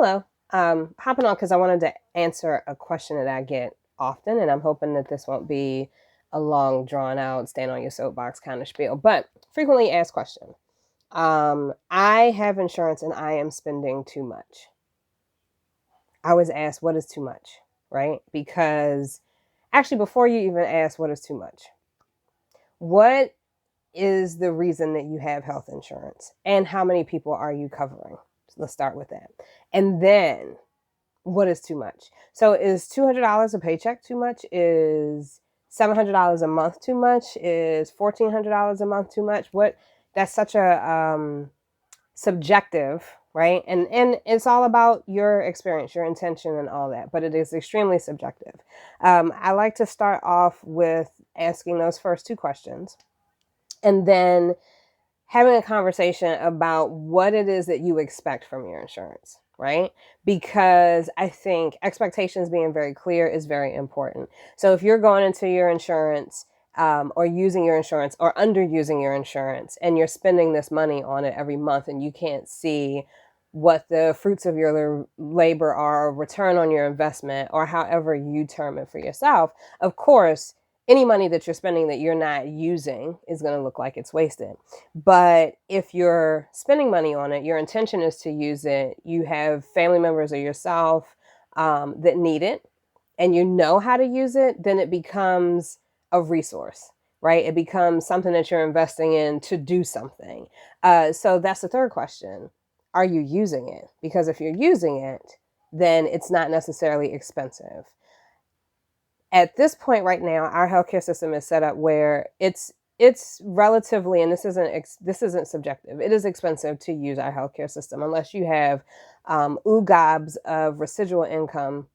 Hello. Hopping on because I wanted to answer a question that I get often, and I'm hoping that this won't be a long, drawn out, stand on your soapbox kind of spiel, but frequently asked question. I have insurance and I am spending too much. I was asked, what is too much, right? Because actually, before you even ask what is too much, what is the reason that you have health insurance and how many people are you covering? So let's start with that. And then what is too much? So is $200 a paycheck too much? Is $700 a month too much? Is $1,400 a month too much? What? That's such a subjective, right? And it's all about your experience, your intention, and all that. But it is extremely subjective. I like to start off with asking those first two questions, and then having a conversation about what it is that you expect from your insurance, right? Because I think expectations being very clear is very important. So if you're going into your insurance or using your insurance or underusing your insurance and you're spending this money on it every month and you can't see what the fruits of your labor are, return on your investment, or however you term it for yourself, of course, any money that you're spending that you're not using is going to look like it's wasted. But if you're spending money on it, your intention is to use it, you have family members or yourself that need it, and you know how to use it, then it becomes a resource, right? It becomes something that you're investing in to do something. So that's the third question. Are you using it? Because if you're using it, then it's not necessarily expensive. At this point right now, our healthcare system is set up where it's relatively, and this isn't subjective. It is expensive to use our healthcare system unless you have gobs of residual income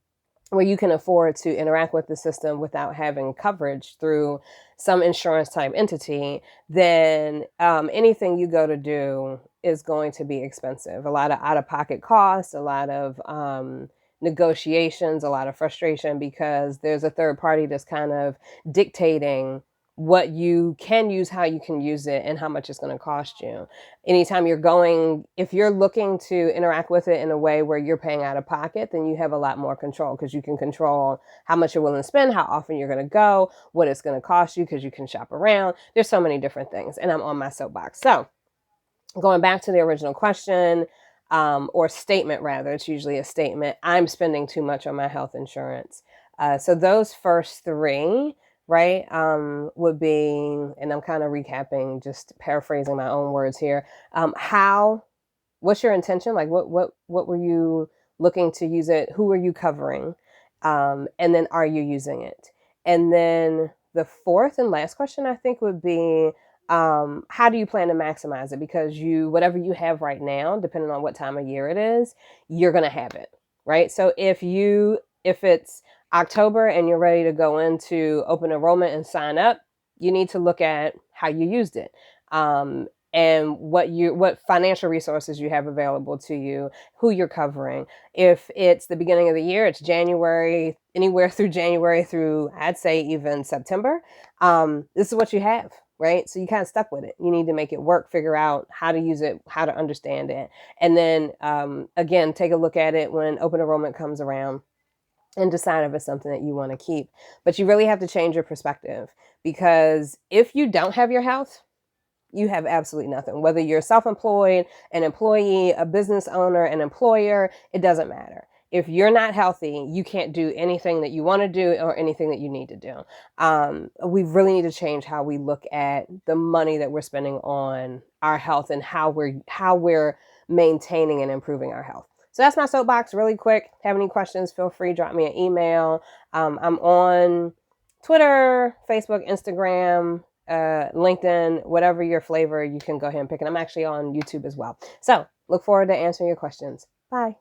where you can afford to interact with the system without having coverage through some insurance type entity. Then anything you go to do is going to be expensive. A lot of out of pocket costs, a lot of negotiations, a lot of frustration because there's a third party that's kind of dictating what you can use, how you can use it, and how much it's going to cost you. Anytime if you're looking to interact with it in a way where you're paying out of pocket, then you have a lot more control because you can control how much you're willing to spend, how often you're going to go, what it's going to cost you because you can shop around. There's so many different things, and I'm on my soapbox. So going back to the original question, or statement rather, it's usually a statement. I'm spending too much on my health insurance. So those first three, right, would be, and I'm kind of recapping, just paraphrasing my own words here. What's your intention? Like what were you looking to use it? Who are you covering? And then are you using it? And then the fourth and last question I think would be, how do you plan to maximize it? Because whatever you have right now, depending on what time of year it is, you're going to have it, right? So if it's October and you're ready to go into open enrollment and sign up, you need to look at how you used it. And what financial resources you have available to you, who you're covering. If it's the beginning of the year, it's January, anywhere through January through, I'd say even September, this is what you have, right? So you kind of stuck with it. You need to make it work, figure out how to use it, how to understand it. And then, again, take a look at it when open enrollment comes around and decide if it's something that you want to keep. But you really have to change your perspective, because if you don't have your health, you have absolutely nothing. Whether you're self-employed, an employee, a business owner, an employer, it doesn't matter. If you're not healthy, you can't do anything that you want to do or anything that you need to do. We really need to change how we look at the money that we're spending on our health and how we're maintaining and improving our health. So that's my soapbox really quick. Have any questions, feel free, drop me an email. I'm on Twitter, Facebook, Instagram, LinkedIn, whatever your flavor, you can go ahead and pick it. I'm actually on YouTube as well. So look forward to answering your questions. Bye.